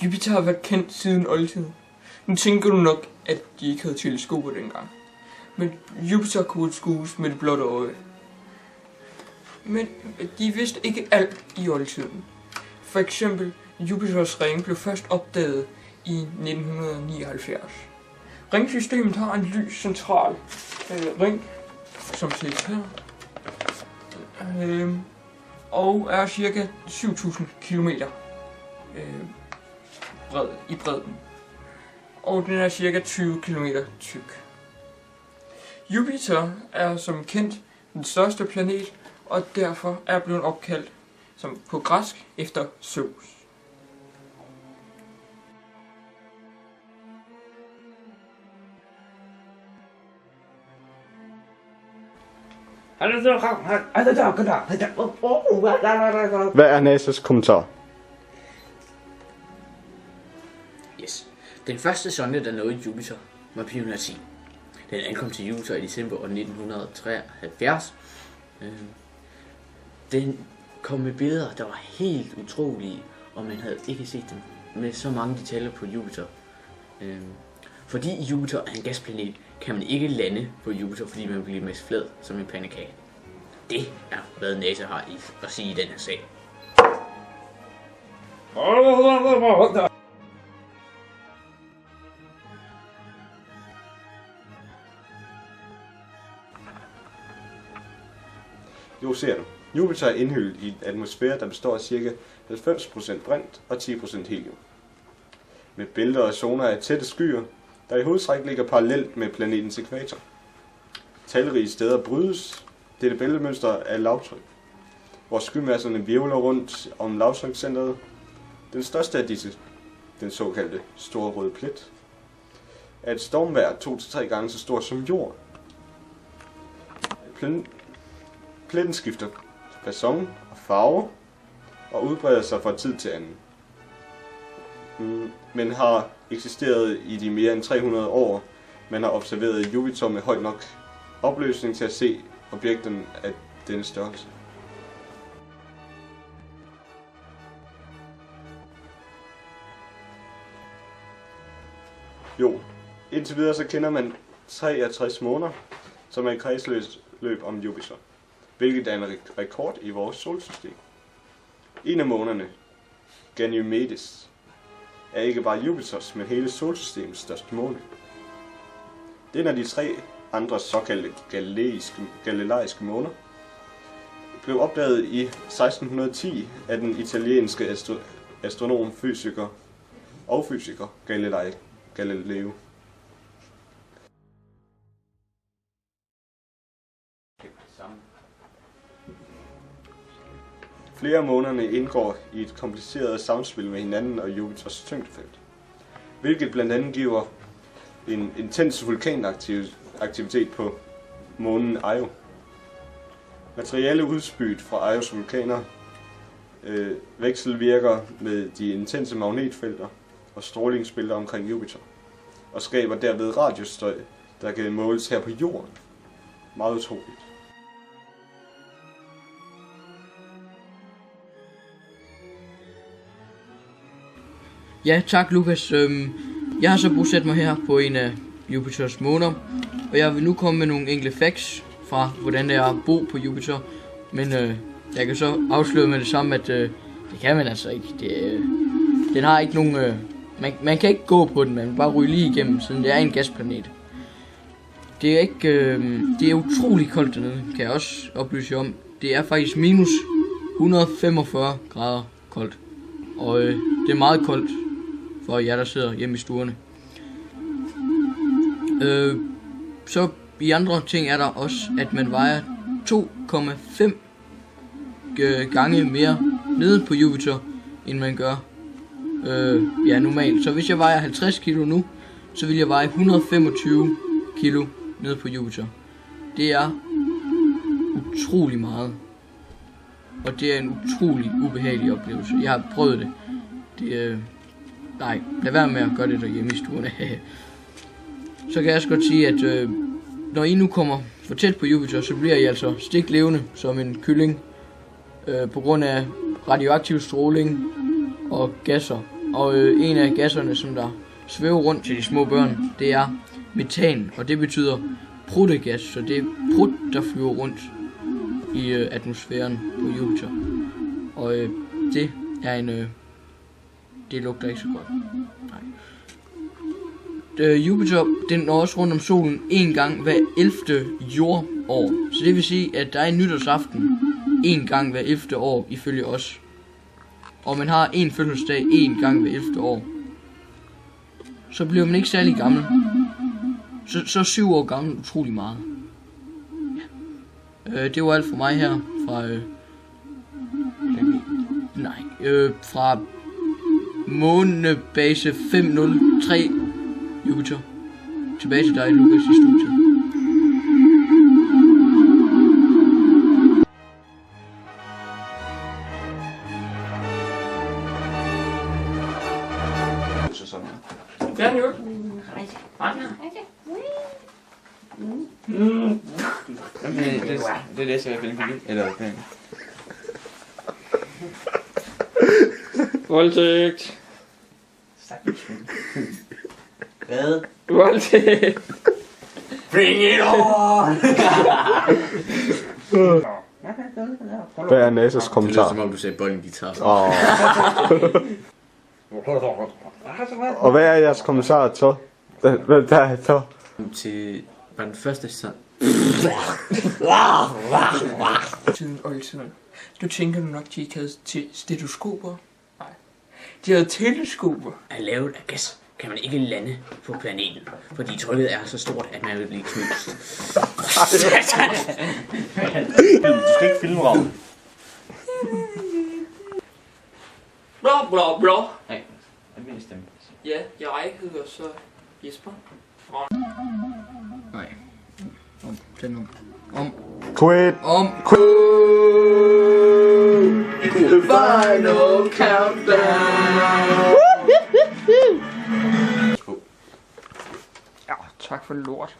Jupiter har været kendt siden oldtiden. Nu tænker du nok, at de ikke havde teleskoper dengang. Men Jupiter kunne skues med det blotte øje. Men de vidste ikke alt i oldtiden. For eksempel, Jupiters ring blev først opdaget i 1979. Ringsystemet har en lys central ring, som ses her. Og er cirka 7000 km i bredden. Og den er cirka 20 km tyk. Jupiter er som kendt den største planet, og derfor er blevet opkaldt som på græsk efter Zeus. Hvad er NASA's kommentar? Yes. Den første sonde, der nåede Jupiter, var Pioneer 10. Den ankom til Jupiter i december 1973. Den kom med billeder, der var helt utrolige, og man havde ikke set dem med så mange detaljer på Jupiter. Fordi Jupiter er en gasplanet, kan man ikke lande på Jupiter, fordi man bliver mest flad som en pandekage. Det er, hvad NASA har at sige i den her sag. Jo, ser du. Jupiter er indhyllet i en atmosfære, der består af ca. 90% brint og 10% helium. Med bælter og zoner af tætte skyer, der i hovedtræk ligger parallelt med planetens ækvator. Talrige steder brydes dette bæltemønster af lavtryk, hvor skymasserne hvirvler rundt om lavtrykscentret. Den største af disse, den såkaldte store røde plet, er et stormvejr 2-3 gange så stort som jorden. Pletten skifter facon og farve og udbreder sig fra tid til anden, men har eksisteret i de mere end 300 år. Man har observeret Jupiter med høj nok opløsning til at se objekterne af denne størrelse. Jo, indtil videre så kender man 63 måneder, som er i kredsløb om Jupiter, hvilket er en rekord i vores solsystem. En af månerne, Ganymedes, er ikke bare Jupiters, men hele solsystemets største måne. Den af de 3 andre såkaldte galileiske måner blev opdaget i 1610 af den italienske astronom, fysiker Galileo. Flere af månerne indgår i et kompliceret samspil med hinanden og Jupiters tyngdefelt, hvilket blandt andet giver en intens vulkanaktivitet på månen Io. Materiale udspydt fra Ios vulkaner vekselvirker med de intense magnetfelter og strålingsbælter omkring Jupiter, og skaber derved radiostøj, der kan måles her på jorden. Meget utroligt. Ja, tak Lukas. Jeg har så bosat mig her på en af Jupiters måner, og jeg vil nu komme med nogle enkelte facts fra, hvordan det er at bo på Jupiter. Men jeg kan så afsløre med det samme, at det kan man altså ikke. Den har ikke nogen... Man kan ikke gå på den, man kan bare ryge lige igennem, siden det er en gasplanet. Det er ikke... det er utrolig koldt dernede, kan jeg også oplyse jer om. Det er faktisk minus 145 grader koldt. Og det er meget koldt for jer, der sidder hjemme i stuerne. Så i andre ting er der også, at man vejer 2,5 gange mere nede på Jupiter, end man gør normalt. Så hvis jeg vejer 50 kilo nu, så vil jeg veje 125 kilo nede på Jupiter. det er utrolig meget. Og det er en utrolig ubehagelig oplevelse. Jeg har prøvet det. Nej, lad være med at gøre det derhjemme i stuerne. Så kan jeg også godt sige, at når I nu kommer for tæt på Jupiter, så bliver I altså stiklevende som en kylling. På grund af radioaktiv stråling og gasser. Og en af gasserne, som der svæver rundt til de små børn, det er metan. Og det betyder pruttegas, så det er prut, der flyver rundt i atmosfæren på Jupiter. Og det er en... det lugter ikke så godt. Nej. Jupiter, den når også rundt om solen en gang hver 11. jordår. Så det vil sige, at der er en nytårsaften en gang hver 11. år, ifølge os. Og man har en fødselsdag en gang hver 11. år. Så bliver man ikke særlig gammel. Så 7 år gammel, utrolig meget. Ja. Det var alt for mig her fra... fra månebase 503 Jupiter. Tilbage til dig, Lukas, i studiet. Ja, jo. Det læser jeg i eller Voldtægt. hvad? Voldtægt. Bring it on! Hvad er Nasas Det lyder kommentar? som om du sagde bolden-guitar. Og hvad er jeres kommentar så? Der er så. Til var den første sang. Tiden oldtiden. Nu tænker du nok, de ikke havde stetoskoper? Nej. De havde teleskoper. Er lavet af gas, kan man ikke lande på planeten, fordi trykket er så stort, at man vil blive knust. Du skal ikke filme Ravn. Bla bla bla. Nej, almindelig stemme. Ja, jeg hedder så Jesper. Nej. Den om. Quit! The final countdown. Ja, tak for lort.